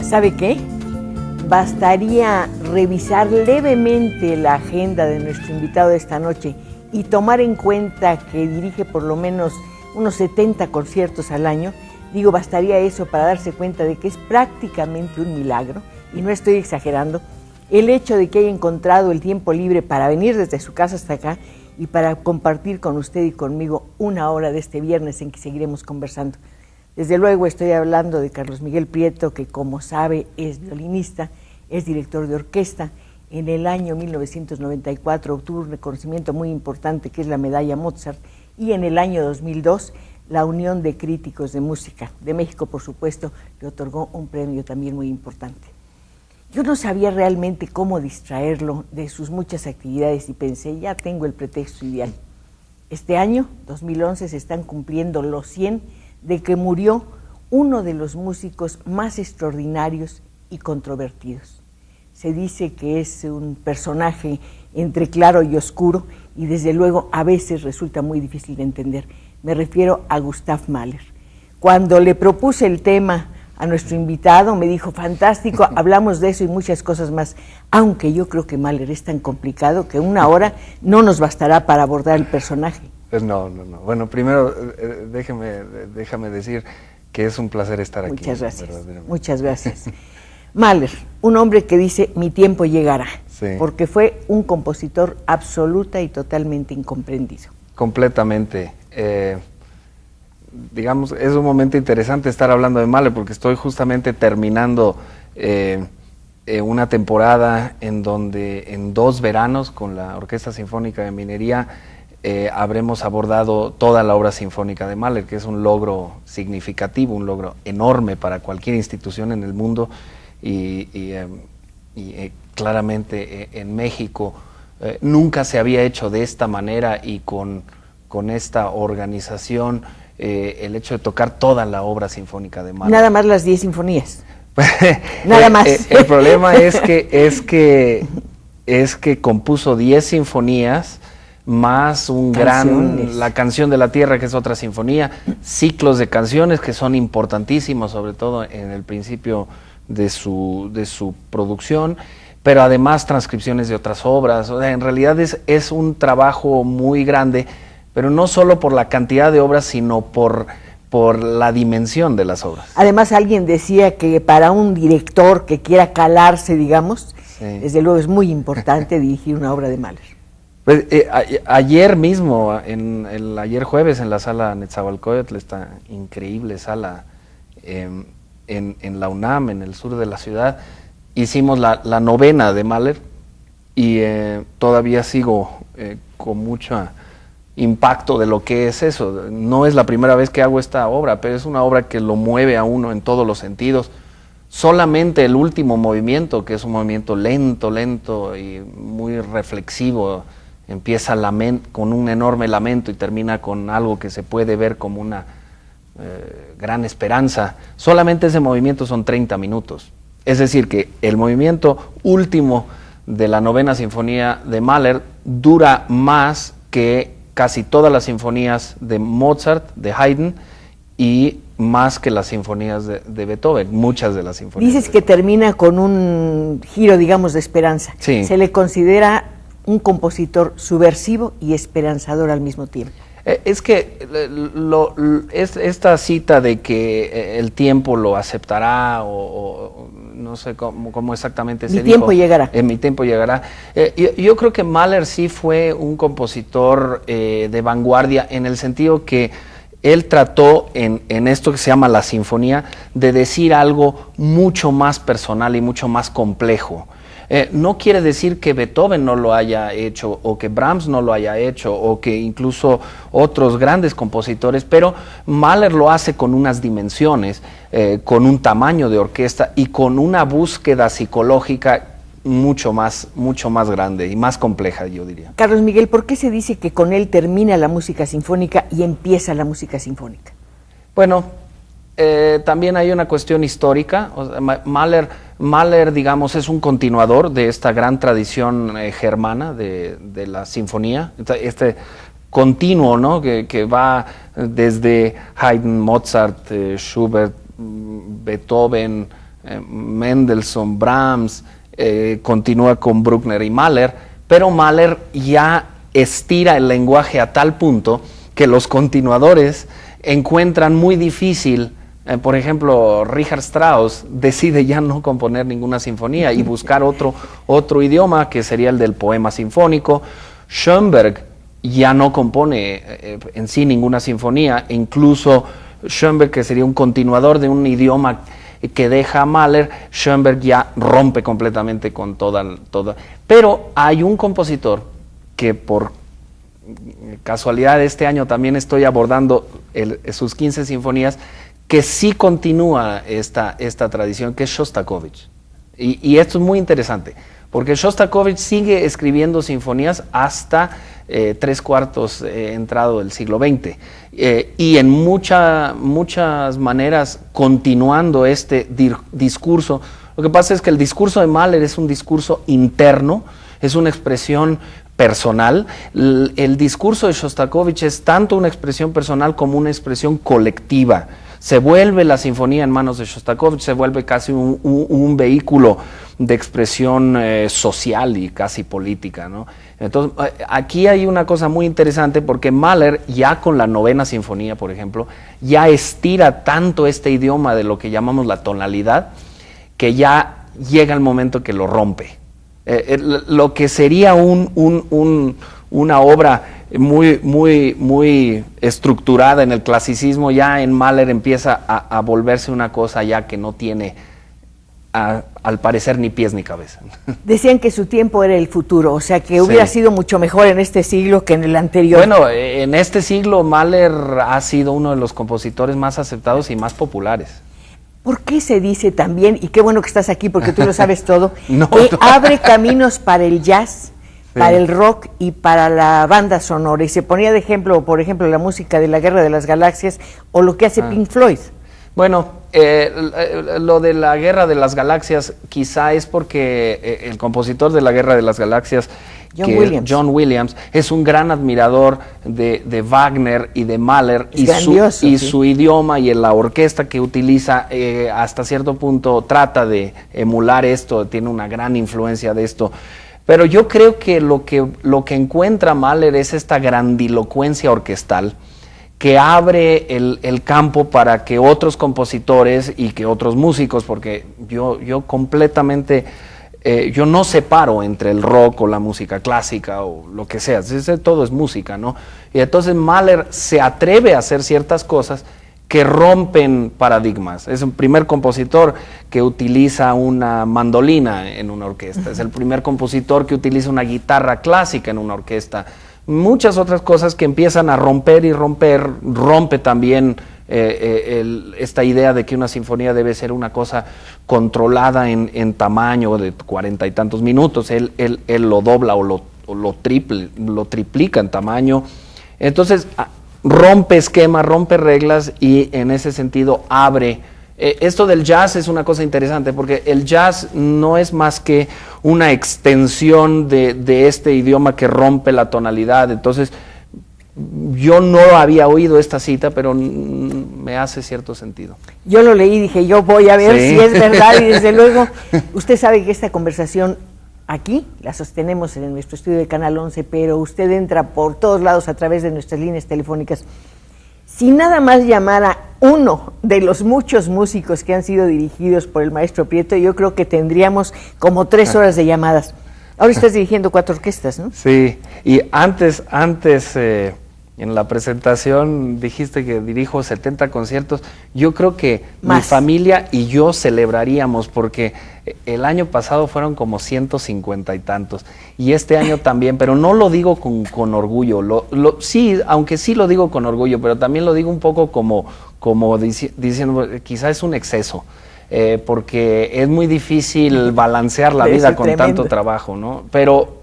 ¿Sabe qué? Bastaría revisar levemente la agenda de nuestro invitado de esta noche y tomar en cuenta que dirige por lo menos unos 70 conciertos al año. Digo, bastaría eso para darse cuenta de que es prácticamente un milagro, y no estoy exagerando, el hecho de que haya encontrado el tiempo libre para venir desde su casa hasta acá y para compartir con usted y conmigo una hora de este viernes en que seguiremos conversando. Desde luego estoy hablando de Carlos Miguel Prieto, que como sabe es violinista, es director de orquesta. En el año 1994 obtuvo un reconocimiento muy importante que es la medalla Mozart, y en el año 2002 la Unión de Críticos de Música de México, por supuesto, le otorgó un premio también muy importante. Yo no sabía realmente cómo distraerlo de sus muchas actividades y pensé, ya tengo el pretexto ideal. Este año, 2011, se están cumpliendo los 100 de que murió uno de los músicos más extraordinarios y controvertidos. Se dice que es un personaje entre claro y oscuro, y desde luego a veces resulta muy difícil de entender. Me refiero a Gustav Mahler. Cuando le propuse el tema a nuestro invitado, me dijo, fantástico, hablamos de eso y muchas cosas más, aunque yo creo que Mahler es tan complicado que una hora no nos bastará para abordar el personaje. No. Bueno, primero déjame decir que es un placer estar aquí. Muchas gracias. Muchas gracias. Mahler, un hombre que dice, mi tiempo llegará, sí, porque fue un compositor absoluta y totalmente incomprendido. Completamente. Digamos, es un momento interesante estar hablando de Mahler, porque estoy justamente terminando una temporada en donde en 2 veranos con la Orquesta Sinfónica de Minería habremos abordado toda la obra sinfónica de Mahler, que es un logro significativo, un logro enorme para cualquier institución en el mundo, y claramente en México nunca se había hecho de esta manera y con esta organización, el hecho de tocar toda la obra sinfónica de Mahler. Nada más las 10 sinfonías. Nada más. El problema es que compuso 10 sinfonías, más la Canción de la Tierra, que es otra sinfonía, ciclos de canciones que son importantísimos, sobre todo en el principio de su producción, pero además transcripciones de otras obras. O sea, en realidad es un trabajo muy grande, pero no solo por la cantidad de obras, sino por la dimensión de las obras. Además, alguien decía que para un director que quiera calarse, digamos, sí, desde luego es muy importante dirigir una obra de Mahler. Pues, ayer mismo, ayer jueves, en la sala Netzahualcóyotl, esta increíble sala en la UNAM, en el sur de la ciudad, hicimos la novena de Mahler, y todavía sigo con mucho impacto de lo que es eso. No es la primera vez que hago esta obra, pero es una obra que lo mueve a uno en todos los sentidos. Solamente el último movimiento, que es un movimiento lento y muy reflexivo, empieza con un enorme lamento y termina con algo que se puede ver como una gran esperanza. Solamente ese movimiento son 30 minutos. Es decir, que el movimiento último de la novena sinfonía de Mahler dura más que casi todas las sinfonías de Mozart, de Haydn, y más que las sinfonías de Beethoven, muchas de las sinfonías. Dices que termina con un giro, digamos, de esperanza. Sí. Se le considera un compositor subversivo y esperanzador al mismo tiempo. Es que esta cita de que el tiempo lo aceptará, o no sé cómo exactamente se dijo. Mi tiempo llegará. Mi tiempo llegará. Yo creo que Mahler sí fue un compositor de vanguardia, en el sentido que él trató en esto que se llama la sinfonía de decir algo mucho más personal y mucho más complejo. No quiere decir que Beethoven no lo haya hecho, o que Brahms no lo haya hecho, o que incluso otros grandes compositores, pero Mahler lo hace con unas dimensiones, con un tamaño de orquesta y con una búsqueda psicológica mucho más grande y más compleja, yo diría. Carlos Miguel, ¿por qué se dice que con él termina la música sinfónica y empieza la música sinfónica? Bueno, también hay una cuestión histórica. O sea, Mahler, digamos, es un continuador de esta gran tradición germana de la sinfonía, este continuo, ¿no? que va desde Haydn, Mozart, Schubert, Beethoven, Mendelssohn, Brahms, continúa con Bruckner y Mahler, pero Mahler ya estira el lenguaje a tal punto que los continuadores encuentran muy difícil. Por ejemplo, Richard Strauss decide ya no componer ninguna sinfonía y buscar otro idioma, que sería el del poema sinfónico. Schoenberg ya no compone en sí ninguna sinfonía, e incluso Schoenberg, que sería un continuador de un idioma que deja a Mahler, Schoenberg ya rompe completamente con toda. Pero hay un compositor que por casualidad este año también estoy abordando sus 15 sinfonías, que sí continúa esta tradición, que es Shostakovich. Y esto es muy interesante, porque Shostakovich sigue escribiendo sinfonías hasta tres cuartos entrado del siglo XX, y en muchas maneras continuando este discurso. Lo que pasa es que el discurso de Mahler es un discurso interno, es una expresión personal. El discurso de Shostakovich es tanto una expresión personal como una expresión colectiva. Se vuelve la sinfonía en manos de Shostakovich, se vuelve casi un vehículo de expresión social y casi política, ¿no? Entonces, aquí hay una cosa muy interesante, porque Mahler, ya con la novena sinfonía, por ejemplo, ya estira tanto este idioma de lo que llamamos la tonalidad, que ya llega el momento que lo rompe. Lo que sería una obra muy estructurada en el clasicismo, ya en Mahler empieza a volverse una cosa ya que no tiene, al parecer, ni pies ni cabeza. Decían que su tiempo era el futuro, o sea que hubiera sido mucho mejor en este siglo que en el anterior. Bueno, en este siglo Mahler ha sido uno de los compositores más aceptados y más populares. ¿Por qué se dice también, y qué bueno que estás aquí porque tú lo sabes todo, No, que abre caminos para el jazz, para el rock y para la banda sonora? Y se ponía de ejemplo, por ejemplo, la música de la Guerra de las Galaxias o lo que hace Pink Floyd. Bueno, lo de la Guerra de las quizá es porque el compositor de la Guerra de las Galaxias, John Williams, es un gran admirador de Wagner y de Mahler, y su idioma y la orquesta que utiliza hasta cierto punto trata de emular esto, tiene una gran influencia de esto. Pero yo creo que lo que encuentra Mahler es esta grandilocuencia orquestal que abre el campo para que otros compositores y que otros músicos, porque yo completamente, yo no separo entre el rock o la música clásica o lo que sea, todo es música, ¿no? Y entonces Mahler se atreve a hacer ciertas cosas que rompen paradigmas. Es el primer compositor que utiliza una mandolina en una orquesta, es el primer compositor que utiliza una guitarra clásica en una orquesta. Muchas otras cosas que empiezan a romper y rompe también esta idea de que una sinfonía debe ser una cosa controlada en tamaño de 40 y tantos minutos. Él lo dobla o lo triplica en tamaño. Entonces rompe esquemas, rompe reglas, y en ese sentido abre. Esto del jazz es una cosa interesante, porque el jazz no es más que una extensión de este idioma que rompe la tonalidad. Entonces, yo no había oído esta cita, pero me hace cierto sentido. Yo lo leí y dije, yo voy a ver si es verdad, y desde luego, usted sabe que esta conversación aquí la sostenemos en nuestro estudio de Canal 11, pero usted entra por todos lados a través de nuestras líneas telefónicas. Si nada más llamara uno de los muchos músicos que han sido dirigidos por el maestro Prieto, yo creo que tendríamos como 3 horas de llamadas. Ahora estás dirigiendo 4 orquestas, ¿no? Sí, y antes en la presentación dijiste que dirijo 70 conciertos. Yo creo que mi familia y yo celebraríamos, porque el año pasado fueron como 150 y tantos, y este año también, pero no lo digo con orgullo. Sí, aunque sí lo digo con orgullo, pero también lo digo un poco como diciendo, quizás es un exceso. porque es muy difícil balancear la vida con tanto trabajo, ¿no? Pero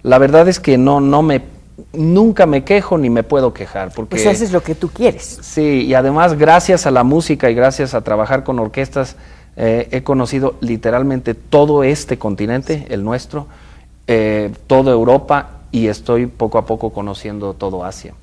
la verdad es que nunca me quejo ni me puedo quejar. Porque, pues haces lo que tú quieres. Sí, y además gracias a la música y gracias a trabajar con orquestas, he conocido literalmente todo este continente, el nuestro, toda Europa, y estoy poco a poco conociendo todo Asia.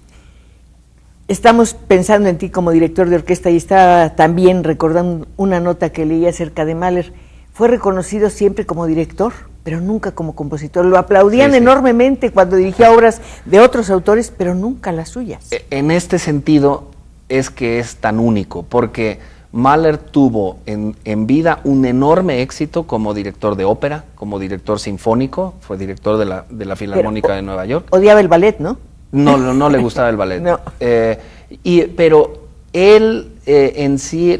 Estamos pensando en ti como director de orquesta y estaba también recordando una nota que leí acerca de Mahler. Fue reconocido siempre como director, pero nunca como compositor. Lo aplaudían enormemente cuando dirigía obras de otros autores, pero nunca las suyas. En este sentido es que es tan único, porque Mahler tuvo en vida un enorme éxito como director de ópera, como director sinfónico, fue director de la Filarmónica de Nueva York. Odiaba el ballet, ¿no? No le gustaba el ballet. No. Pero él en sí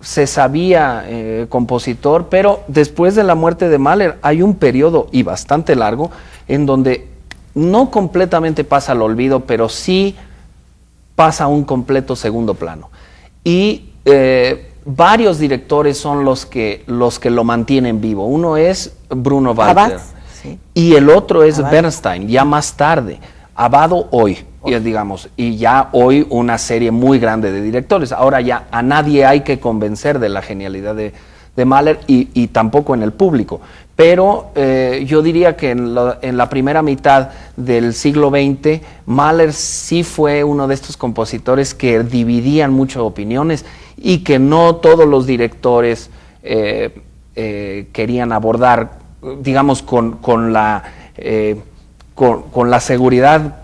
se sabía compositor, pero después de la muerte de Mahler hay un periodo, y bastante largo, en donde no completamente pasa al olvido, pero sí pasa a un completo segundo plano. Y varios directores son los que lo mantienen vivo. Uno es Bruno Walter. Sí. Y el otro es Bernstein, ya más tarde. Abbado hoy, digamos, y ya hoy una serie muy grande de directores. Ahora ya a nadie hay que convencer de la genialidad de Mahler y tampoco en el público. Pero yo diría que en la primera mitad del siglo XX, Mahler sí fue uno de estos compositores que dividían mucho opiniones y que no todos los directores querían abordar, digamos, con la seguridad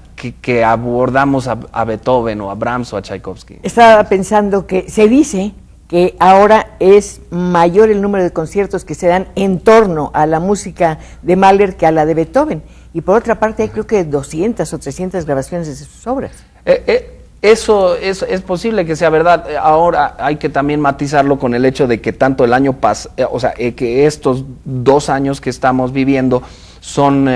que abordamos a Beethoven o a Brahms o a Tchaikovsky. Estaba pensando que se dice que ahora es mayor el número de conciertos que se dan en torno a la música de Mahler que a la de Beethoven. Y por otra parte hay creo que 200 o 300 grabaciones de sus obras. Eso es posible que sea verdad. Ahora hay que también matizarlo con el hecho de que tanto el año pasado, que estos 2 años que estamos viviendo son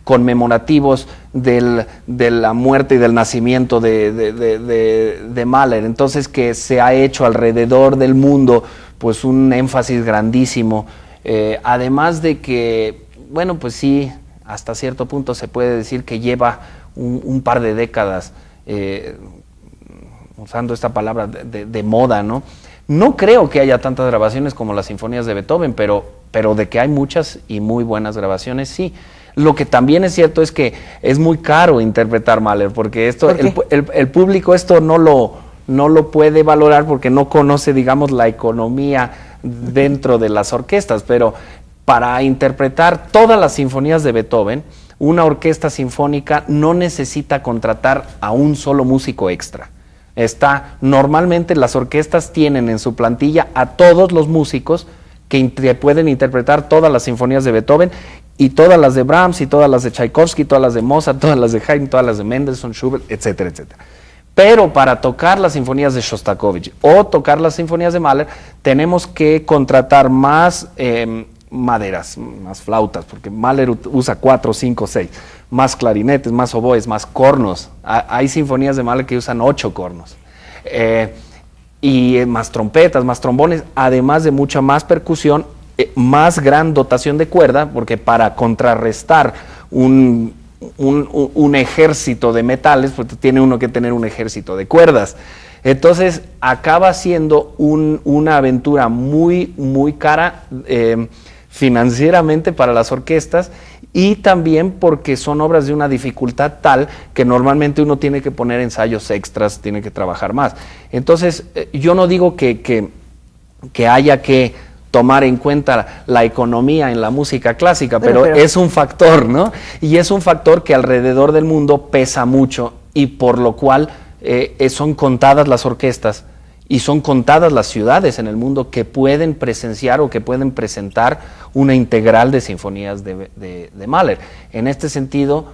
conmemorativos de la muerte y del nacimiento de Mahler. Entonces que se ha hecho alrededor del mundo pues un énfasis grandísimo. Además de que, bueno, pues sí, hasta cierto punto se puede decir que lleva un par de décadas usando esta palabra de moda, ¿no? No creo que haya tantas grabaciones como las sinfonías de Beethoven, pero de que hay muchas y muy buenas grabaciones, sí. Lo que también es cierto es que es muy caro interpretar Mahler, porque el público esto no lo puede valorar porque no conoce, digamos, la economía dentro de las orquestas, pero para interpretar todas las sinfonías de Beethoven, una orquesta sinfónica no necesita contratar a un solo músico extra. Normalmente las orquestas tienen en su plantilla a todos los músicos que pueden interpretar todas las sinfonías de Beethoven y todas las de Brahms y todas las de Tchaikovsky, todas las de Mozart, todas las de Haydn, todas las de Mendelssohn, Schubert, etcétera, etcétera. Pero para tocar las sinfonías de Shostakovich o tocar las sinfonías de Mahler tenemos que contratar más maderas, más flautas, porque Mahler usa 4, 5, 6, más clarinetes, más oboes, más cornos. Hay sinfonías de Mahler que usan 8 cornos. Y más trompetas, más trombones, además de mucha más percusión, más gran dotación de cuerda, porque para contrarrestar un ejército de metales, pues tiene uno que tener un ejército de cuerdas. Entonces acaba siendo una aventura muy, muy cara financieramente para las orquestas, y también porque son obras de una dificultad tal que normalmente uno tiene que poner ensayos extras, tiene que trabajar más. Entonces yo no digo que haya que tomar en cuenta la economía en la música clásica, pero es un factor, ¿no? Y es un factor que alrededor del mundo pesa mucho, y por lo cual son contadas las orquestas y son contadas las ciudades en el mundo que pueden presenciar o que pueden presentar una integral de sinfonías de Mahler. En este sentido,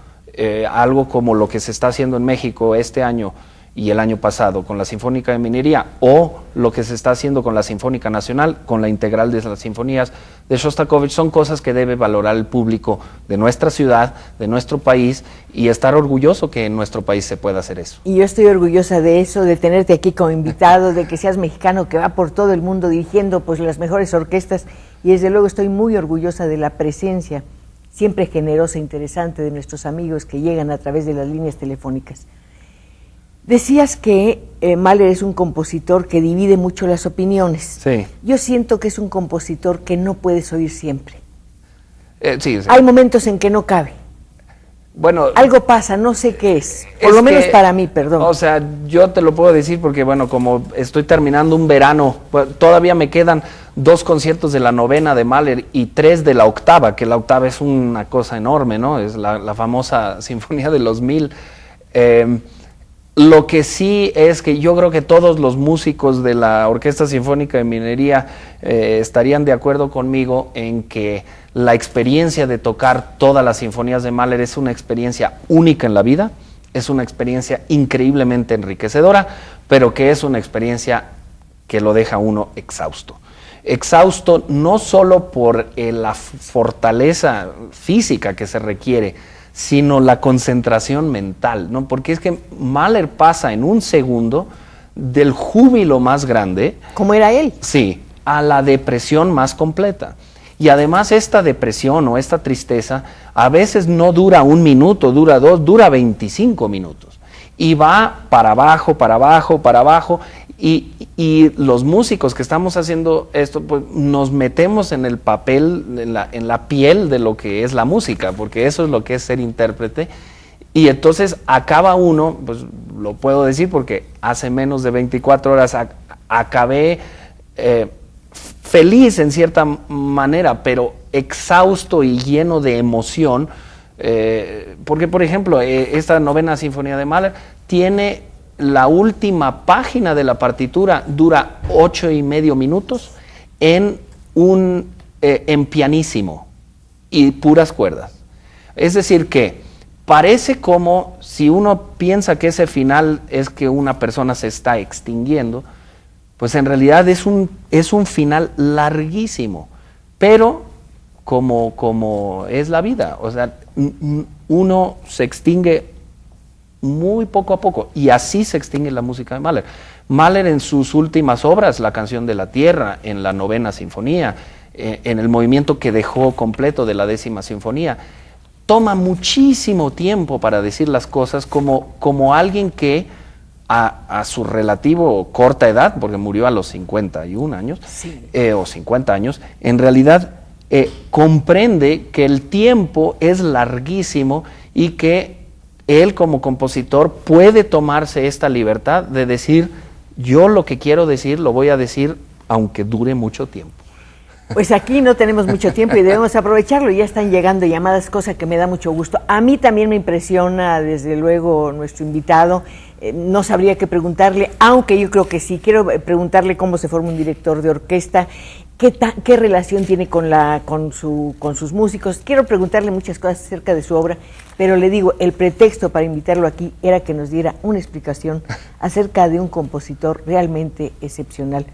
algo como lo que se está haciendo en México este año y el año pasado con la Sinfónica de Minería, o lo que se está haciendo con la Sinfónica Nacional, con la integral de las sinfonías de Shostakovich, son cosas que debe valorar el público de nuestra ciudad, de nuestro país, y estar orgulloso que en nuestro país se pueda hacer eso. Y yo estoy orgullosa de eso, de tenerte aquí como invitado, de que seas mexicano que va por todo el mundo dirigiendo pues las mejores orquestas, y desde luego estoy muy orgullosa de la presencia siempre generosa e interesante de nuestros amigos que llegan a través de las líneas telefónicas. Decías que Mahler es un compositor que divide mucho las opiniones. Sí. Yo siento que es un compositor que no puedes oír siempre. Sí. Hay momentos en que no cabe. Bueno, algo pasa, no sé qué es. Por lo menos para mí, perdón. O sea, yo te lo puedo decir porque, bueno, como estoy terminando un verano, todavía me quedan 2 conciertos de la novena de Mahler y 3 de la octava, que la octava es una cosa enorme, ¿no? Es la famosa Sinfonía de los 1000. Lo que sí es que yo creo que todos los músicos de la Orquesta Sinfónica de Minería estarían de acuerdo conmigo en que la experiencia de tocar todas las sinfonías de Mahler es una experiencia única en la vida, es una experiencia increíblemente enriquecedora, pero que es una experiencia que lo deja uno exhausto. Exhausto no solo por la fortaleza física que se requiere, sino la concentración mental, ¿no? Porque es que Mahler pasa en un segundo del júbilo más grande. ¿Cómo era él? Sí, a la depresión más completa. Y además esta depresión o esta tristeza a veces no dura 1 minuto, dura 2, dura 25 minutos. Y va para abajo, para abajo, para abajo. Y los músicos que estamos haciendo esto, pues nos metemos en el papel, en la piel de lo que es la música, porque eso es lo que es ser intérprete. Y entonces acaba uno, pues lo puedo decir porque hace menos de 24 horas acabé feliz en cierta manera, pero exhausto y lleno de emoción, porque por ejemplo, esta novena sinfonía de Mahler tiene la última página de la partitura, dura 8,5 minutos en pianísimo y puras cuerdas. Es decir que parece como si uno piensa que ese final es que una persona se está extinguiendo, pues en realidad es un final larguísimo, pero como es la vida, o sea, uno se extingue muy poco a poco, y así se extingue la música de Mahler. Mahler en sus últimas obras, La canción de la tierra, en la novena sinfonía, en el movimiento que dejó completo de la 10ª sinfonía, toma muchísimo tiempo para decir las cosas como alguien que a su relativo corta edad, porque murió a los 51 años, sí. O 50 años, en realidad comprende que el tiempo es larguísimo y que él como compositor puede tomarse esta libertad de decir, yo lo que quiero decir lo voy a decir aunque dure mucho tiempo. Pues aquí no tenemos mucho tiempo y debemos aprovecharlo. Ya están llegando llamadas, cosa que me da mucho gusto. A mí también me impresiona, desde luego, nuestro invitado. No sabría qué preguntarle, aunque yo creo que sí. Quiero preguntarle cómo se forma un director de orquesta, qué relación tiene con sus músicos. Quiero preguntarle muchas cosas acerca de su obra, pero le digo, el pretexto para invitarlo aquí era que nos diera una explicación acerca de un compositor realmente excepcional.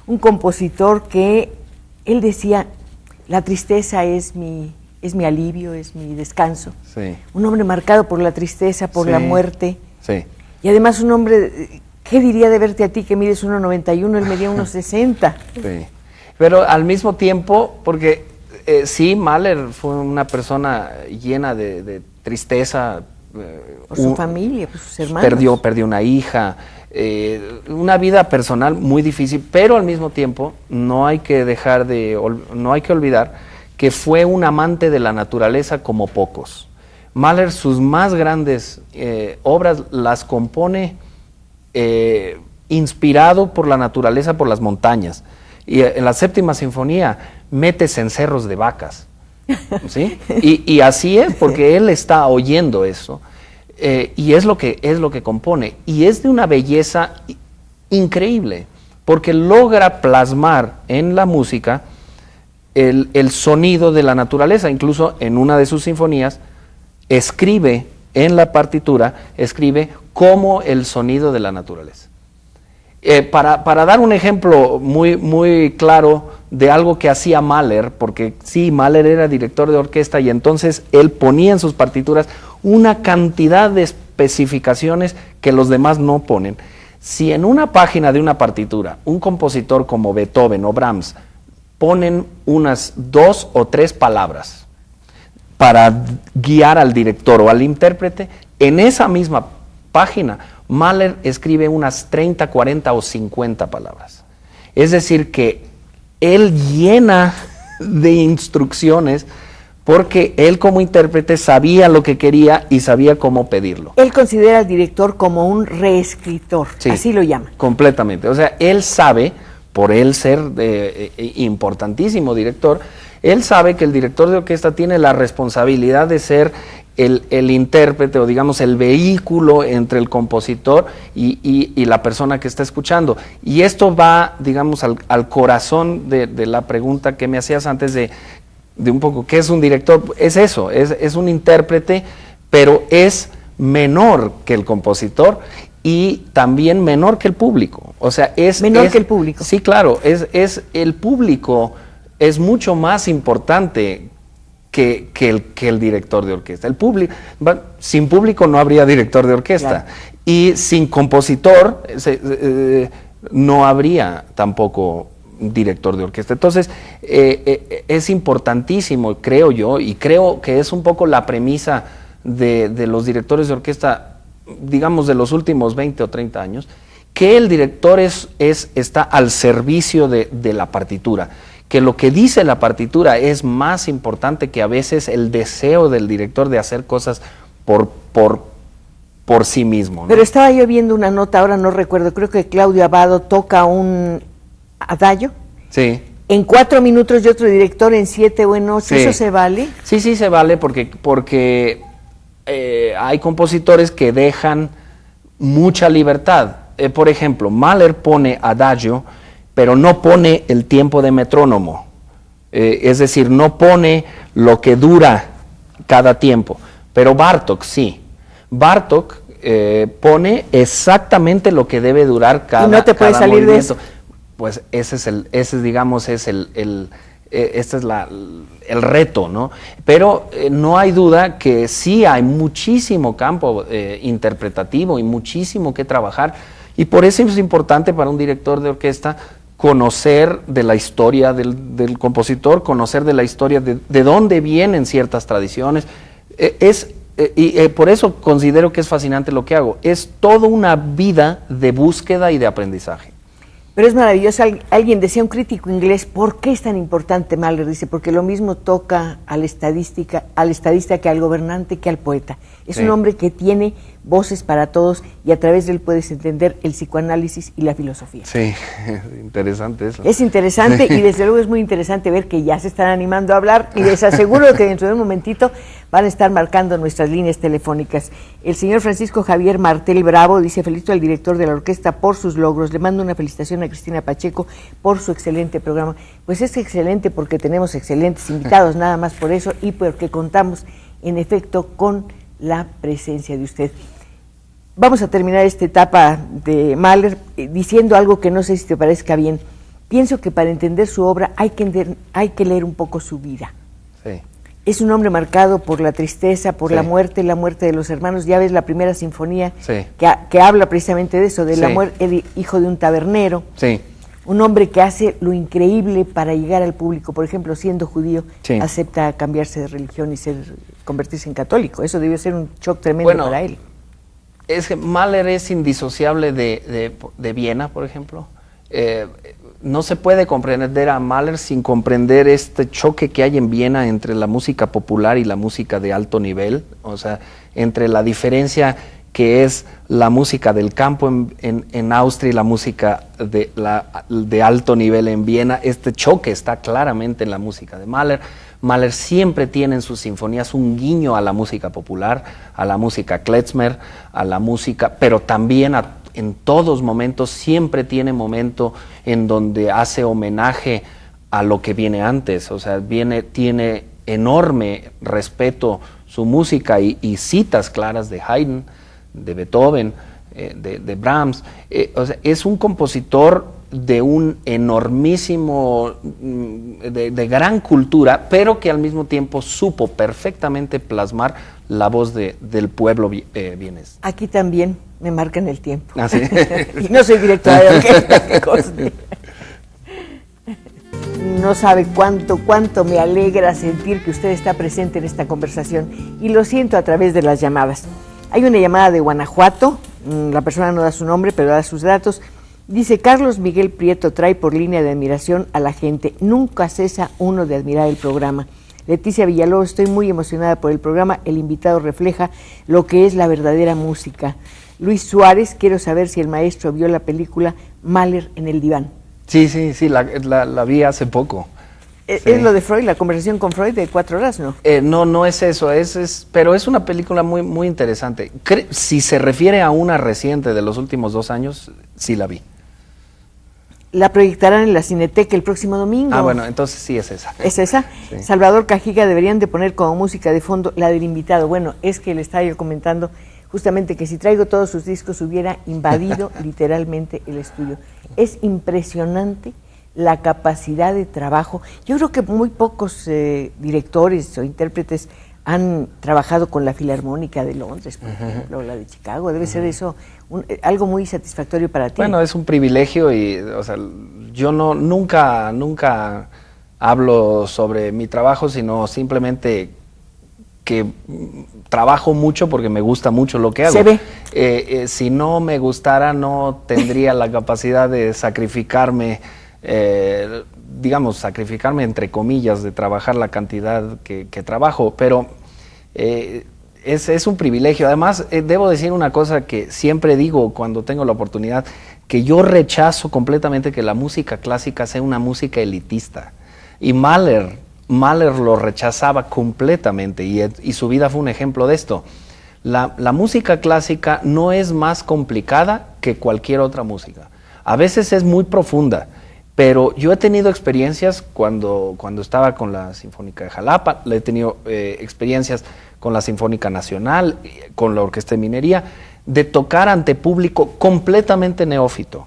Un compositor que él decía, la tristeza es mi alivio, es mi descanso. Sí. Un hombre marcado por la tristeza, por la muerte. Sí. Y además un hombre, ¿qué diría de verte a ti que mides 1,91? Él medía 1,60. Sí. Pero al mismo tiempo, porque sí, Mahler fue una persona llena de tristeza. Por su familia, por sus hermanos. Perdió una hija, una vida personal muy difícil, pero al mismo tiempo no hay que olvidar que fue un amante de la naturaleza como pocos. Mahler, sus más grandes obras las compone inspirado por la naturaleza, por las montañas. Y en la 7ª sinfonía mete cencerros de vacas, ¿sí? Y así es, porque él está oyendo eso, y es lo que compone, y es de una belleza increíble, porque logra plasmar en la música el sonido de la naturaleza. Incluso en una de sus sinfonías escribe en la partitura, escribe como el sonido de la naturaleza. Para dar un ejemplo muy, muy claro de algo que hacía Mahler, porque sí, Mahler era director de orquesta y entonces él ponía en sus partituras una cantidad de especificaciones que los demás no ponen. Si en una página de una partitura un compositor como Beethoven o Brahms ponen unas 2 o 3 palabras para guiar al director o al intérprete, en esa misma página Mahler escribe unas 30, 40 o 50 palabras. Es decir, que él llena de instrucciones porque él como intérprete sabía lo que quería y sabía cómo pedirlo. Él considera al director como un reescritor, sí, así lo llama. Completamente. O sea, él sabe, por él ser importantísimo director, él sabe que el director de orquesta tiene la responsabilidad de ser el intérprete o digamos el vehículo entre el compositor y la persona que está escuchando. Y esto va, digamos, al corazón de la pregunta que me hacías antes de un poco, ¿qué es un director? Es eso, es un intérprete, pero es menor que el compositor y también menor que el público. O sea, menor que el público. Sí, claro, el público es mucho más importante que el director de orquesta. El público, sin público no habría director de orquesta, claro. Y sin compositor no habría tampoco director de orquesta. Entonces, es importantísimo, creo yo, y creo que es un poco la premisa de los directores de orquesta, digamos, de los últimos 20 o 30 años, que el director está al servicio de la partitura, que lo que dice la partitura es más importante que a veces el deseo del director de hacer cosas por sí mismo, ¿no? Pero estaba yo viendo una nota, ahora no recuerdo, creo que Claudio Abbado toca un adagio. Sí. En 4 minutos y otro director en 7 o en 8, sí. ¿Eso se vale? Sí, se vale porque hay compositores que dejan mucha libertad. Por ejemplo, Mahler pone adagio, pero no pone el tiempo de metrónomo, es decir, no pone lo que dura cada tiempo, pero Bartók sí. Bartók pone exactamente lo que debe durar cada movimiento. ¿Y no te puedes salir de eso? Pues ese es el reto, ¿no? Pero no hay duda que sí hay muchísimo campo interpretativo y muchísimo que trabajar, y por eso es importante para un director de orquesta conocer de la historia del compositor, conocer de la historia de dónde vienen ciertas tradiciones. Por eso considero que es fascinante lo que hago. Es toda una vida de búsqueda y de aprendizaje. Pero es maravilloso. Alguien decía, un crítico inglés, ¿por qué es tan importante Mahler? Dice, porque lo mismo toca al estadista que al gobernante que al poeta. Es un hombre que tiene voces para todos y a través de él puedes entender el psicoanálisis y la filosofía. Sí, es interesante eso. Es interesante y desde luego es muy interesante ver que ya se están animando a hablar y les aseguro que dentro de un momentito van a estar marcando nuestras líneas telefónicas. El señor Francisco Javier Martel Bravo dice, felicito al director de la orquesta por sus logros, le mando una felicitación a Cristina Pacheco por su excelente programa. Pues es excelente porque tenemos excelentes invitados, nada más por eso, y porque contamos en efecto con la presencia de usted. Vamos a terminar esta etapa de Mahler diciendo algo que no sé si te parezca bien. Pienso que para entender su obra hay que leer un poco su vida. Sí. Es un hombre marcado por la tristeza, por la muerte de los hermanos. Ya ves la primera sinfonía que habla precisamente de eso, de la muerte, el hijo de un tabernero. Sí. Un hombre que hace lo increíble para llegar al público. Por ejemplo, siendo judío, acepta cambiarse de religión y convertirse en católico. Eso debió ser un shock tremendo para él. Es que Mahler es indisociable de Viena, por ejemplo. No se puede comprender a Mahler sin comprender este choque que hay en Viena entre la música popular y la música de alto nivel, o sea, entre la diferencia que es la música del campo en Austria y la música de alto nivel en Viena. Este choque está claramente en la música de Mahler. Mahler siempre tiene en sus sinfonías un guiño a la música popular, a la música klezmer, a la música, pero también en todos momentos siempre tiene momento en donde hace homenaje a lo que viene antes, o sea, tiene enorme respeto su música y citas claras de Haydn, de Beethoven, de Brahms. O sea, es un compositor de un enormísimo, de gran cultura, pero que al mismo tiempo supo perfectamente plasmar la voz del pueblo vienés. Aquí también me marcan el tiempo. ¿Ah, sí? Y no soy directora de orquesta, que conste. No sabe cuánto me alegra sentir que usted está presente en esta conversación, y lo siento a través de las llamadas. Hay una llamada de Guanajuato, la persona no da su nombre, pero da sus datos. Dice: Carlos Miguel Prieto trae por línea de admiración a la gente. Nunca cesa uno de admirar el programa. Leticia Villalobos: estoy muy emocionada por el programa. El invitado refleja lo que es la verdadera música. Luis Suárez: quiero saber si el maestro vio la película Mahler en el diván. Sí, la vi hace poco. ¿Es Sí. lo de Freud, la conversación con Freud de 4 horas, no? No es eso, pero es una película muy, muy interesante. Si se refiere a una reciente de los últimos 2 años, sí la vi. La proyectarán en la Cineteca el próximo domingo. Ah, bueno, entonces sí es esa. ¿Es esa? Sí. Salvador Cajiga: deberían de poner como música de fondo la del invitado. Bueno, es que le estaba yo comentando justamente que si traigo todos sus discos hubiera invadido literalmente el estudio. Es impresionante la capacidad de trabajo. Yo creo que muy pocos directores o intérpretes han trabajado con la Filarmónica de Londres, por ejemplo, o la de Chicago. Debe ser eso algo muy satisfactorio para ti. Bueno, es un privilegio y, o sea, yo nunca hablo sobre mi trabajo, sino simplemente que trabajo mucho porque me gusta mucho lo que hago. Se ve. Si no me gustara, no tendría la capacidad de sacrificarme, sacrificarme entre comillas, de trabajar la cantidad que trabajo, pero es un privilegio. Además, debo decir una cosa que siempre digo cuando tengo la oportunidad, que yo rechazo completamente que la música clásica sea una música elitista. Y Mahler lo rechazaba completamente, y su vida fue un ejemplo de esto. La música clásica no es más complicada que cualquier otra música. A veces es muy profunda, pero yo he tenido experiencias cuando estaba con la Sinfónica de Jalapa, he tenido experiencias con la Sinfónica Nacional, con la Orquesta de Minería, de tocar ante público completamente neófito.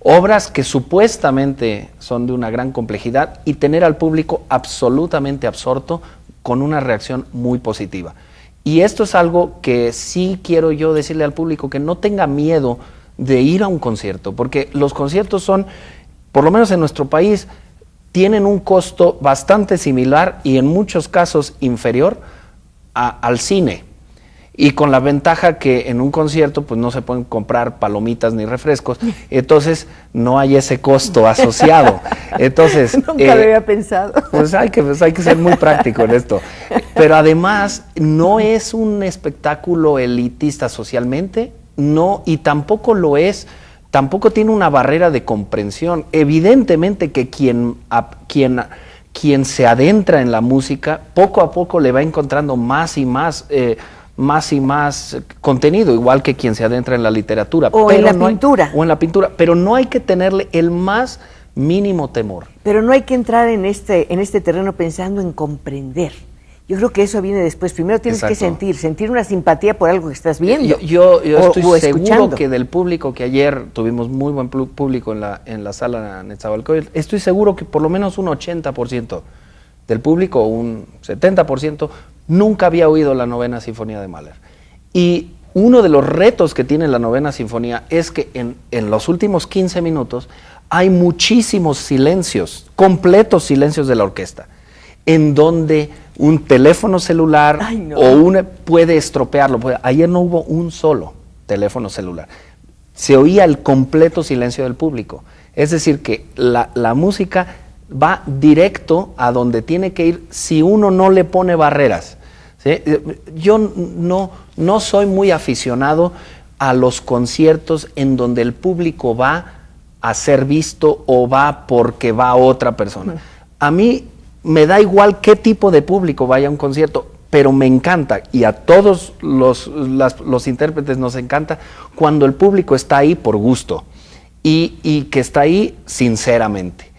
Obras que supuestamente son de una gran complejidad y tener al público absolutamente absorto con una reacción muy positiva. Y esto es algo que sí quiero yo decirle al público, que no tenga miedo de ir a un concierto, porque los conciertos son, por lo menos en nuestro país, tienen un costo bastante similar y en muchos casos inferior al cine. Y con la ventaja que en un concierto pues no se pueden comprar palomitas ni refrescos, entonces no hay ese costo asociado. Entonces nunca lo había pensado. Pues hay que ser muy práctico en esto. Pero además no es un espectáculo elitista socialmente, no, y tampoco lo es, tampoco tiene una barrera de comprensión. Evidentemente que quien se adentra en la música, poco a poco le va encontrando más y más contenido, igual que quien se adentra en la literatura. O en la pintura. O en la pintura, pero no hay que tenerle el más mínimo temor. Pero no hay que entrar en este terreno pensando en comprender. Yo creo que eso viene después. Primero tienes que sentir una simpatía por algo que estás viendo. Yo estoy seguro escuchando. que del público, que ayer tuvimos muy buen público en la sala Nezahualcóyotl, estoy seguro que por lo menos un 80% del público, un 70%, nunca había oído la Novena Sinfonía de Mahler. Y uno de los retos que tiene la Novena Sinfonía es que en los últimos 15 minutos hay muchísimos silencios, completos silencios de la orquesta, en donde un teléfono celular puede estropearlo. Ayer no hubo un solo teléfono celular. Se oía el completo silencio del público. Es decir, que la música va directo a donde tiene que ir si uno no le pone barreras. ¿Sí? Yo no soy muy aficionado a los conciertos en donde el público va a ser visto o va porque va otra persona. A mí me da igual qué tipo de público vaya a un concierto, pero me encanta, y a todos los intérpretes nos encanta cuando el público está ahí por gusto y que está ahí sinceramente.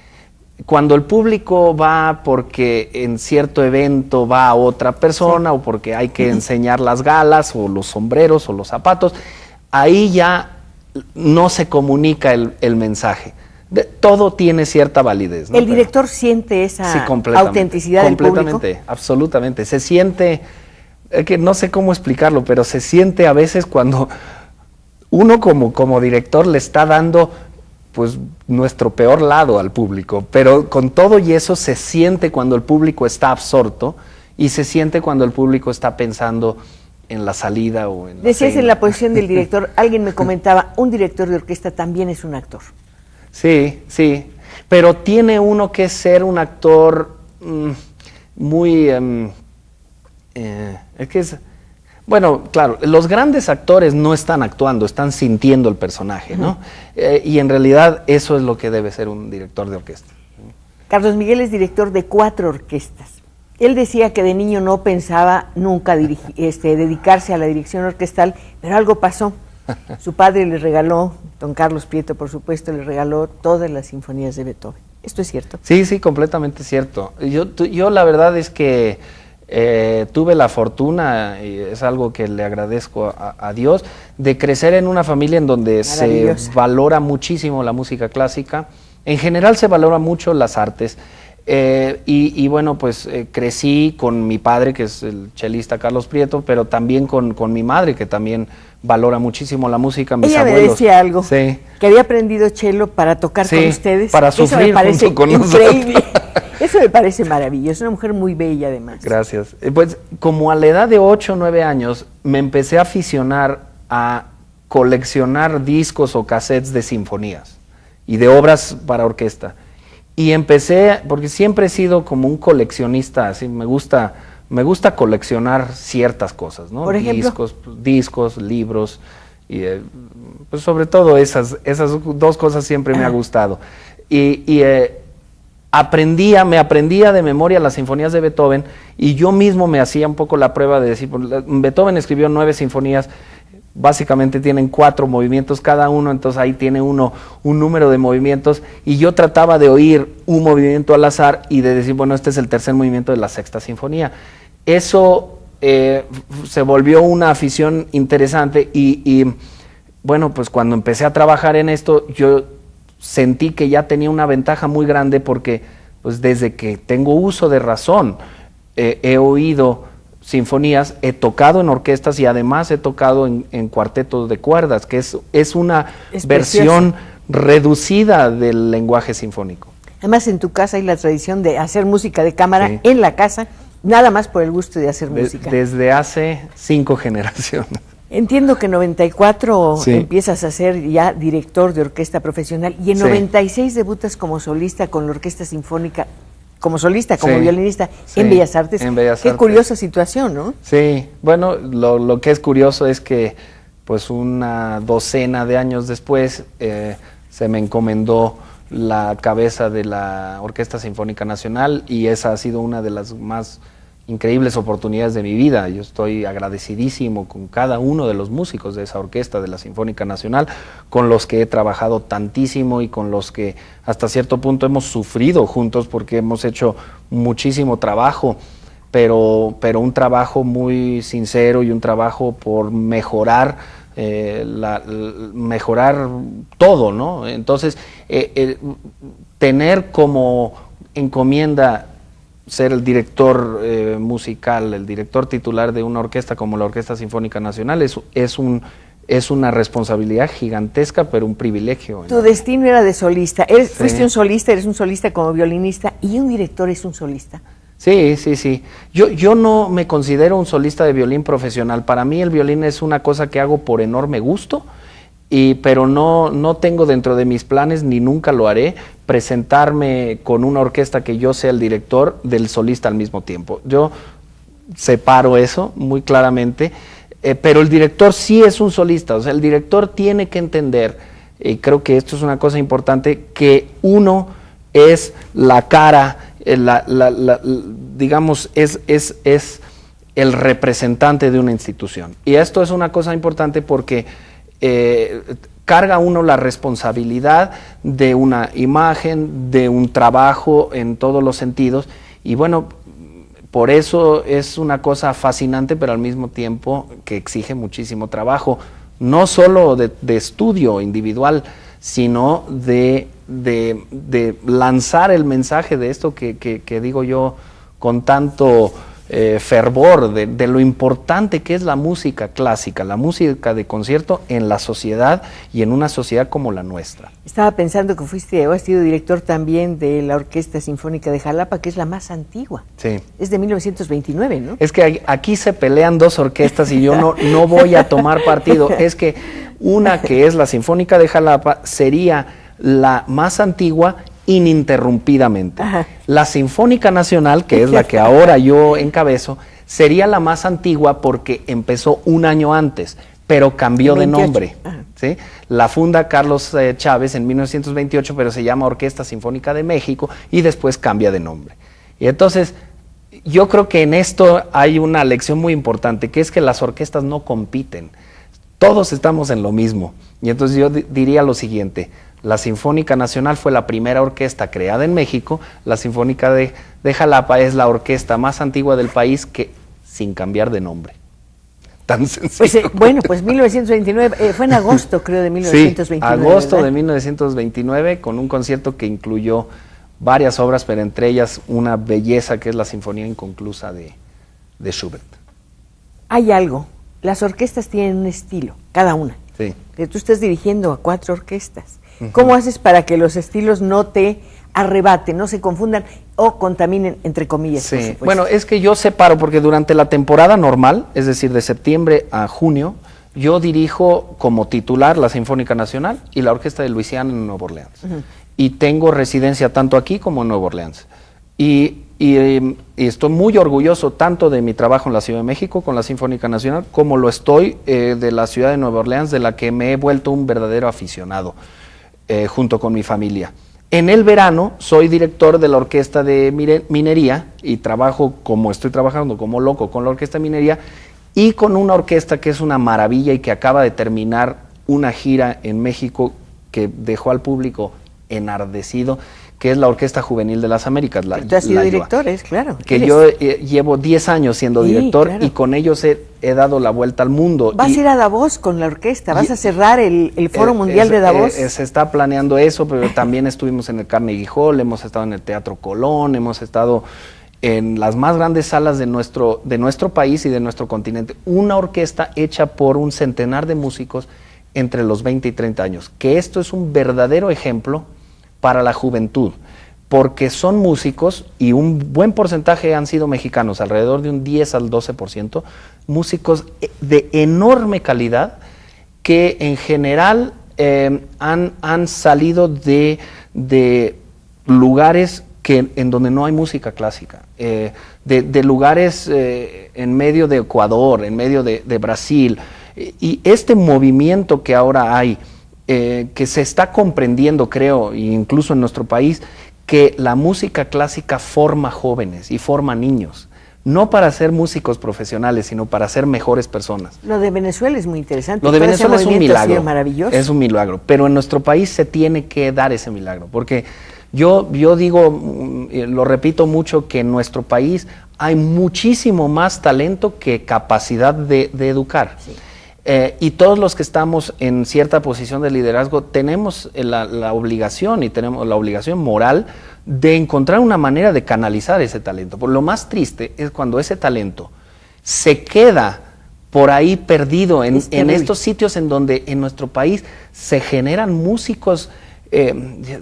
cuando el público va porque en cierto evento va a otra persona, o porque hay que enseñar las galas o los sombreros o los zapatos, ahí ya no se comunica el mensaje. Todo tiene cierta validez, ¿no? ¿El director siente esa autenticidad del público? Completamente, absolutamente. Se siente, que no sé cómo explicarlo, pero se siente a veces cuando uno como director le está dando pues nuestro peor lado al público, pero con todo y eso se siente cuando el público está absorto, y se siente cuando el público está pensando en la salida o en la Decías cena. en la posición del director, alguien me comentaba, un director de orquesta también es un actor. Sí, sí, pero tiene uno que ser un actor muy... bueno, claro, los grandes actores no están actuando, están sintiendo el personaje, ¿no? Y en realidad eso es lo que debe ser un director de orquesta. Carlos Miguel es director de 4 orquestas. Él decía que de niño no pensaba nunca dedicarse a la dirección orquestal, pero algo pasó. Su padre le regaló, don Carlos Prieto, por supuesto, le regaló todas las sinfonías de Beethoven. ¿Esto es cierto? Sí, sí, completamente cierto. Yo la verdad es que tuve la fortuna, y es algo que le agradezco a Dios, de crecer en una familia en donde se valora muchísimo la música clásica. En general se valora mucho las artes. Y bueno, pues crecí con mi padre, que es el chelista Carlos Prieto, pero también con mi madre, que también valora muchísimo la música. Mis Ella abuelos, me decía algo, sí, que había aprendido cello para tocar con ustedes. para sufrir me parece junto con increíble. nosotros. Eso me parece maravilloso, es una mujer muy bella además. Gracias. Pues como a la edad de 8 o 9 años me empecé a aficionar a coleccionar discos o cassettes de sinfonías y de obras para orquesta. Y empecé, porque siempre he sido como un coleccionista, así me gusta coleccionar ciertas cosas, ¿no? Por ejemplo, discos, libros, y pues sobre todo esas 2 cosas siempre me ha gustado. Me aprendía de memoria las sinfonías de Beethoven, y yo mismo me hacía un poco la prueba de decir, Beethoven escribió 9 sinfonías, básicamente tienen 4 movimientos cada uno, entonces ahí tiene uno un número de movimientos, y yo trataba de oír un movimiento al azar y de decir, bueno, este es el tercer movimiento de la 6ª sinfonía. Eso se volvió una afición interesante, y bueno, pues cuando empecé a trabajar en esto, yo sentí que ya tenía una ventaja muy grande, porque pues desde que tengo uso de razón he oído sinfonías, he tocado en orquestas y además he tocado en cuartetos de cuerdas, que es una versión reducida del lenguaje sinfónico. Además, en tu casa hay la tradición de hacer música de cámara en la casa, nada más por el gusto de hacer música. Desde hace 5 generaciones. Entiendo que en 94 empiezas a ser ya director de orquesta profesional, y en 96 debutas como solista con la Orquesta Sinfónica, como solista, como violinista, en Bellas Artes. Qué curiosa situación, ¿no? Sí, bueno, lo que es curioso es que pues una docena de años después se me encomendó la cabeza de la Orquesta Sinfónica Nacional, y esa ha sido una de las más increíbles oportunidades de mi vida. Yo estoy agradecidísimo con cada uno de los músicos de esa orquesta, de la Sinfónica Nacional, con los que he trabajado tantísimo y con los que hasta cierto punto hemos sufrido juntos, porque hemos hecho muchísimo trabajo, pero un trabajo muy sincero y un trabajo por mejorar mejorar todo, ¿no? Entonces, tener como encomienda ser el director musical, el director titular de una orquesta como la Orquesta Sinfónica Nacional es una responsabilidad gigantesca, pero un privilegio. Tu destino era de solista. Fuiste un solista, eres un solista como violinista, y un director es un solista. Sí, sí, sí. Yo no me considero un solista de violín profesional. Para mí el violín es una cosa que hago por enorme gusto, pero no tengo dentro de mis planes, ni nunca lo haré, presentarme con una orquesta que yo sea el director del solista al mismo tiempo. Yo separo eso muy claramente, pero el director sí es un solista. O sea, el director tiene que entender, y creo que esto es una cosa importante, que uno es la cara, digamos, es el representante de una institución. Y esto es una cosa importante porque carga uno la responsabilidad de una imagen, de un trabajo en todos los sentidos, y bueno, por eso es una cosa fascinante, pero al mismo tiempo que exige muchísimo trabajo, no solo de estudio individual, sino de lanzar el mensaje de esto que digo yo con tanto fervor, de lo importante que es la música clásica, la música de concierto en la sociedad y en una sociedad como la nuestra. Estaba pensando que fuiste o has sido director también de la Orquesta Sinfónica de Jalapa, que es la más antigua. Sí. Es de 1929, ¿no? Es que aquí se pelean dos orquestas y yo no voy a tomar partido. Es que una, que es la Sinfónica de Jalapa, sería la más antigua ininterrumpidamente. Ajá. La Sinfónica Nacional, que es la que ahora yo encabezo, sería la más antigua porque empezó un año antes, pero cambió 28. De nombre. ¿Sí? La funda Carlos Chávez en 1928, pero se llama Orquesta Sinfónica de México y después cambia de nombre. Y entonces, yo creo que en esto hay una lección muy importante, que es que las orquestas no compiten. Todos estamos en lo mismo. Y entonces yo diría lo siguiente: la Sinfónica Nacional fue la primera orquesta creada en México, la Sinfónica de Jalapa es la orquesta más antigua del país sin cambiar de nombre. Tan sencillo. Pues, pues 1929, fue en agosto creo de 1929. Sí, agosto, ¿verdad?, de 1929, con un concierto que incluyó varias obras, pero entre ellas una belleza que es la Sinfonía Inconclusa de Schubert. Hay algo, las orquestas tienen un estilo, cada una. Sí. Tú estás dirigiendo a 4 orquestas. ¿Cómo haces para que los estilos no te arrebaten, no se confundan o contaminen, entre comillas? Sí, bueno, es que yo separo, porque durante la temporada normal, es decir, de septiembre a junio, yo dirijo como titular la Sinfónica Nacional y la Orquesta de Luisiana en Nueva Orleans. Y tengo residencia tanto aquí como en Nueva Orleans. Y estoy muy orgulloso tanto de mi trabajo en la Ciudad de México con la Sinfónica Nacional, como lo estoy de la ciudad de Nueva Orleans, de la que me he vuelto un verdadero aficionado. Junto con mi familia. En el verano soy director de la Orquesta de Minería y trabajo como estoy trabajando como loco con la Orquesta de Minería y con una orquesta que es una maravilla y que acaba de terminar una gira en México que dejó al público enardecido, que es la Orquesta Juvenil de las Américas. Tú has sido director, claro. Que yo llevo 10 años siendo director, claro, y con ellos he dado la vuelta al mundo. Vas a ir a Davos con la orquesta, vas a cerrar el Foro Mundial de Davos. Se está planeando eso, pero también estuvimos en el Carnegie Hall, hemos estado en el Teatro Colón, hemos estado en las más grandes salas de nuestro país y de nuestro continente. Una orquesta hecha por un centenar de músicos entre los 20 y 30 años, que esto es un verdadero ejemplo para la juventud, porque son músicos, y un buen porcentaje han sido mexicanos, alrededor de un 10 al 12%, músicos de enorme calidad, que en general han salido de lugares en donde no hay música clásica, de lugares en medio de Ecuador, en medio de Brasil, y este movimiento que ahora hay, que se está comprendiendo, creo, incluso en nuestro país, que la música clásica forma jóvenes y forma niños, no para ser músicos profesionales, sino para ser mejores personas. Lo de Venezuela es muy interesante. Lo de Venezuela es un milagro, maravilloso. Es un milagro, pero en nuestro país se tiene que dar ese milagro, porque yo digo, lo repito mucho, que en nuestro país hay muchísimo más talento que capacidad de educar. Sí. Y todos los que estamos en cierta posición de liderazgo tenemos la obligación, y tenemos la obligación moral de encontrar una manera de canalizar ese talento. Por lo más triste es cuando ese talento se queda por ahí perdido en estos sitios en donde en nuestro país se generan músicos.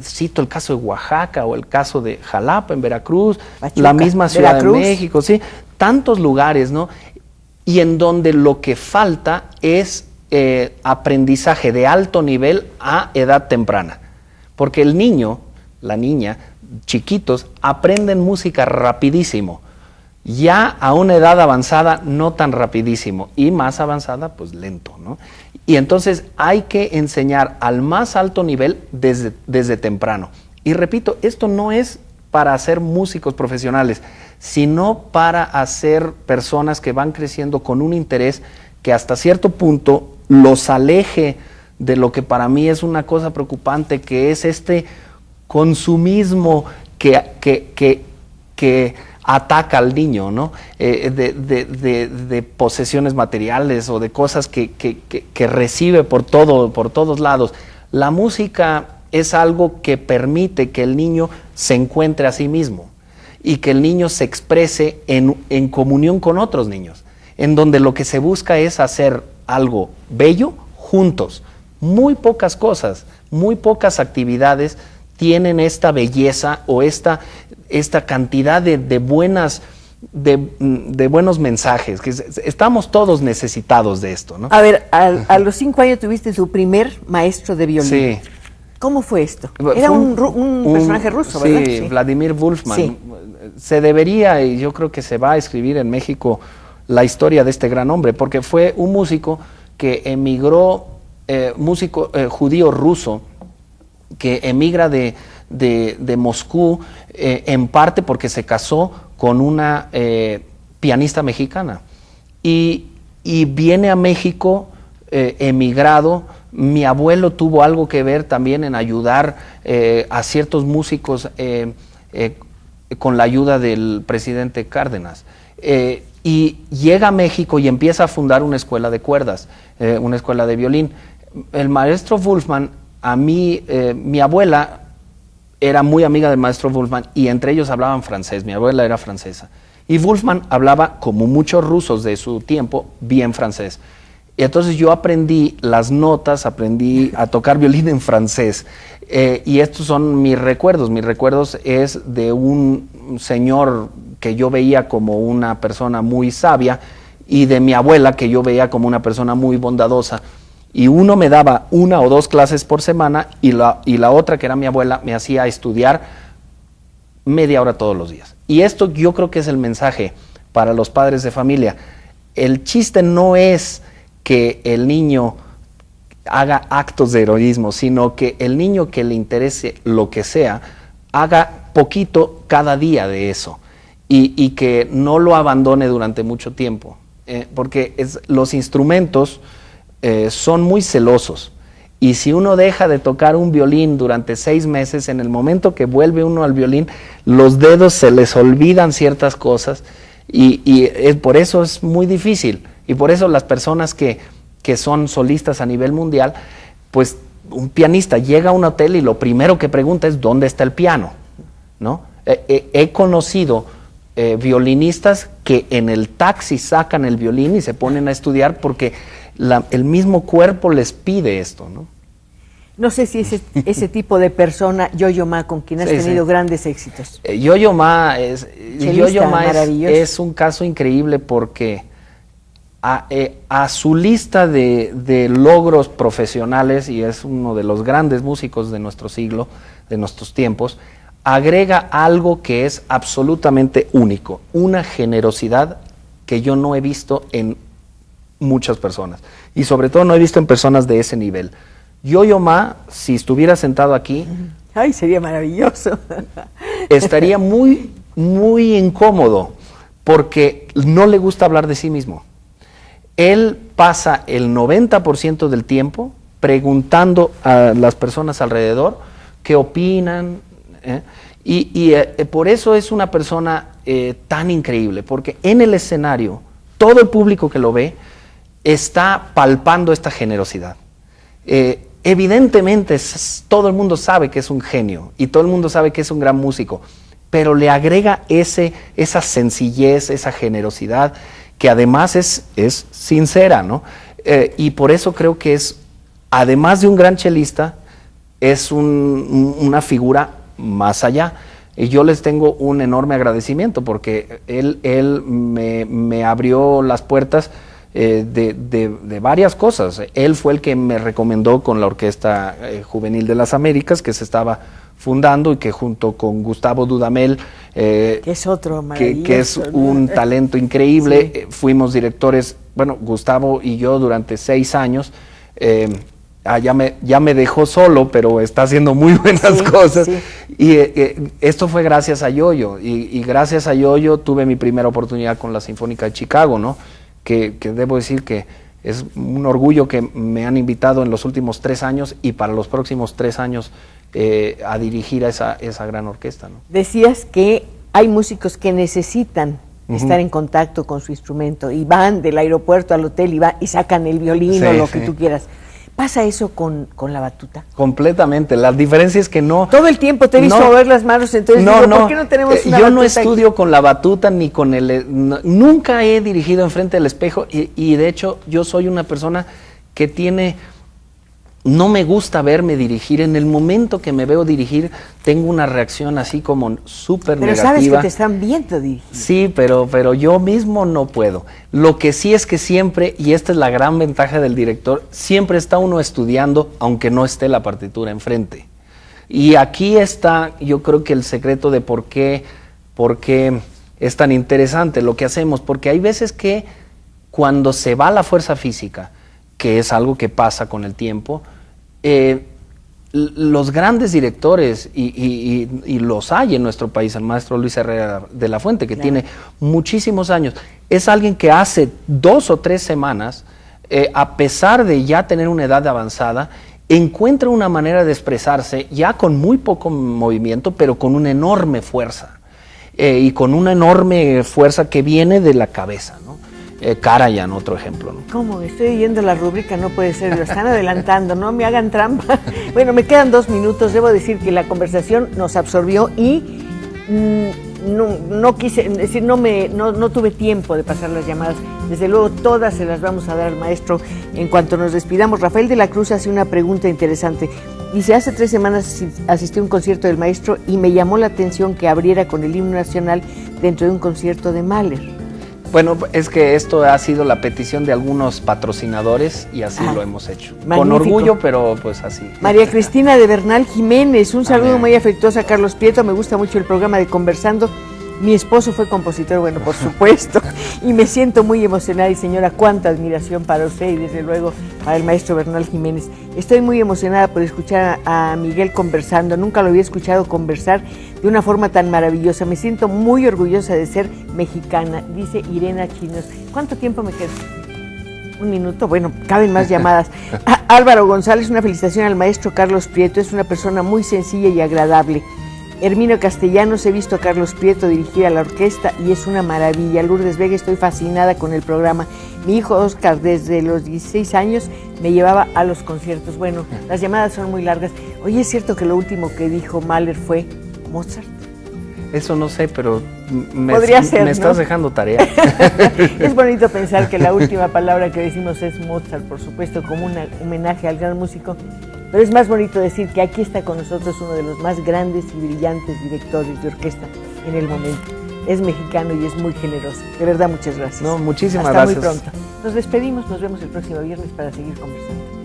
Cito el caso de Oaxaca o el caso de Jalapa en Veracruz, Pachuca, la misma Ciudad de México, ¿sí? Tantos lugares, ¿no? Y en donde lo que falta es aprendizaje de alto nivel a edad temprana. Porque el niño, la niña, chiquitos, aprenden música rapidísimo. Ya a una edad avanzada, no tan rapidísimo. Y más avanzada, pues lento, ¿no? Y entonces hay que enseñar al más alto nivel desde temprano. Y repito, esto no es para hacer músicos profesionales, sino para hacer personas que van creciendo con un interés que hasta cierto punto los aleje de lo que para mí es una cosa preocupante, que es este consumismo que ataca al niño, ¿no? De posesiones materiales o de cosas que recibe por todos lados. La música es algo que permite que el niño se encuentre a sí mismo y que el niño se exprese en comunión con otros niños, en donde lo que se busca es hacer algo bello juntos. Muy pocas cosas, muy pocas actividades tienen esta belleza o esta cantidad de buenos mensajes, que estamos todos necesitados de esto, ¿no? A ver, a los 5 años tuviste tu primer maestro de violín. Sí. ¿Cómo fue esto? Era un personaje ruso, ¿verdad? Sí, Vladimir Wolfman. Sí. Se debería, y yo creo que se va a escribir en México la historia de este gran hombre, porque fue un músico que emigró, músico judío ruso, que emigra de Moscú, en parte porque se casó con una pianista mexicana. Y viene a México emigrado. Mi abuelo tuvo algo que ver también en ayudar a ciertos músicos con la ayuda del presidente Cárdenas. Y llega a México y empieza a fundar una escuela de cuerdas, una escuela de violín. El maestro Wolfman, a mí, mi abuela era muy amiga del maestro Wolfman y entre ellos hablaban francés, mi abuela era francesa. Y Wolfman hablaba, como muchos rusos de su tiempo, bien francés. Y entonces yo aprendí las notas, aprendí a tocar violín en francés. Y estos son mis recuerdos. Mis recuerdos es de un señor que yo veía como una persona muy sabia y de mi abuela que yo veía como una persona muy bondadosa. Y uno me daba 1 o 2 clases por semana y la otra, que era mi abuela, me hacía estudiar media hora todos los días. Y esto yo creo que es el mensaje para los padres de familia. El chiste no es que el niño haga actos de heroísmo, sino que el niño que le interese lo que sea, haga poquito cada día de eso y que no lo abandone durante mucho tiempo, porque los instrumentos son muy celosos y si uno deja de tocar un violín durante 6 meses, en el momento que vuelve uno al violín, los dedos se les olvidan ciertas cosas y por eso es muy difícil. Y por eso las personas que son solistas a nivel mundial, pues un pianista llega a un hotel y lo primero que pregunta es ¿dónde está el piano? ¿No? He conocido violinistas que en el taxi sacan el violín y se ponen a estudiar porque el mismo cuerpo les pide esto, ¿no? No sé si ese tipo de persona, Yo-Yo Ma, con quien has tenido grandes éxitos. Yo-Yo Ma es un caso increíble porque a su lista de logros profesionales, y es uno de los grandes músicos de nuestro siglo, de nuestros tiempos, agrega algo que es absolutamente único, una generosidad que yo no he visto en muchas personas, y sobre todo no he visto en personas de ese nivel. Yo-Yo Ma, si estuviera sentado aquí, ¡ay, sería maravilloso! Estaría muy, muy incómodo, porque no le gusta hablar de sí mismo. Él pasa el 90% del tiempo preguntando a las personas alrededor qué opinan, y por eso es una persona tan increíble, porque en el escenario todo el público que lo ve está palpando esta generosidad. Evidentemente todo el mundo sabe que es un genio y todo el mundo sabe que es un gran músico, pero le agrega esa sencillez, esa generosidad, que además es sincera, ¿no? Y por eso creo que además de un gran chelista, es una figura más allá. Y yo les tengo un enorme agradecimiento porque él me abrió las puertas de varias cosas. Él fue el que me recomendó con la Orquesta Juvenil de las Américas, que se estaba fundando y que junto con Gustavo Dudamel, que es otro maravilloso, que es un talento increíble, fuimos directores, bueno, Gustavo y yo durante 6 años. Ya me dejó solo, pero está haciendo muy buenas cosas. Sí. Y esto fue gracias a Yo-Yo. Y gracias a Yo-Yo tuve mi primera oportunidad con la Sinfónica de Chicago, ¿no? Que debo decir que Es un orgullo que me han invitado en los últimos 3 años y para los próximos 3 años a dirigir a esa gran orquesta, ¿no? Decías que hay músicos que necesitan estar en contacto con su instrumento y van del aeropuerto al hotel y sacan el violín o lo que tú quieras. ¿Pasa eso con la batuta? Completamente. La diferencia es que no... Todo el tiempo te he visto mover las manos, entonces ¿por qué no tenemos una yo batuta no estudio aquí con la batuta ni con nunca he dirigido enfrente del espejo y de hecho yo soy una persona que no me gusta verme dirigir. En el momento que me veo dirigir, tengo una reacción así como súper negativa. Pero sabes que te están viendo dirigir. Sí, pero yo mismo no puedo. Lo que sí es que siempre, y esta es la gran ventaja del director, siempre está uno estudiando, aunque no esté la partitura enfrente. Y aquí está, yo creo que el secreto de por qué es tan interesante lo que hacemos, porque hay veces que cuando se va la fuerza física, que es algo que pasa con el tiempo, los grandes directores, y los hay en nuestro país, el maestro Luis Herrera de la Fuente, que tiene muchísimos años, es alguien que hace 2 o 3 semanas, a pesar de ya tener una edad avanzada, encuentra una manera de expresarse ya con muy poco movimiento, pero con una enorme fuerza, y con una enorme fuerza que viene de la cabeza, ¿no? Karajan, otro ejemplo, ¿no? ¿Cómo? Estoy viendo la rúbrica, no puede ser, lo están adelantando, no me hagan trampa. Bueno, me quedan 2 minutos, debo decir que la conversación nos absorbió y no quise, es decir, no tuve tiempo de pasar las llamadas. Desde luego todas se las vamos a dar al maestro en cuanto nos despidamos. Rafael de la Cruz hace una pregunta interesante. Dice, hace 3 semanas asistí a un concierto del maestro y me llamó la atención que abriera con el himno nacional dentro de un concierto de Mahler. Bueno, es que esto ha sido la petición de algunos patrocinadores y así lo hemos hecho. Magnífico. Con orgullo, pero pues así. María Cristina de Bernal Jiménez, un saludo muy afectuoso a Carlos Prieto, me gusta mucho el programa de Conversando. Mi esposo fue compositor, bueno, por supuesto, y me siento muy emocionada y señora, cuánta admiración para usted y desde luego para el maestro Bernal Jiménez. Estoy muy emocionada por escuchar a Miguel conversando, nunca lo había escuchado conversar de una forma tan maravillosa. Me siento muy orgullosa de ser mexicana, dice Irena Chinos. ¿Cuánto tiempo me queda? 1 minuto, bueno, caben más llamadas. Álvaro González, una felicitación al maestro Carlos Prieto, es una persona muy sencilla y agradable. Hermino Castellanos, he visto a Carlos Prieto dirigir a la orquesta y es una maravilla. Lourdes Vega, estoy fascinada con el programa. Mi hijo Oscar, desde los 16 años, me llevaba a los conciertos. Bueno, las llamadas son muy largas. Oye, ¿es cierto que lo último que dijo Mahler fue Mozart? Eso no sé, pero me estás dejando tarea. Es bonito pensar que la última palabra que decimos es Mozart, por supuesto, como un homenaje al gran músico. Pero es más bonito decir que aquí está con nosotros uno de los más grandes y brillantes directores de orquesta en el momento. Es mexicano y es muy generoso. De verdad, muchas gracias. No, muchísimas gracias. Hasta muy pronto. Nos despedimos, nos vemos el próximo viernes para seguir conversando.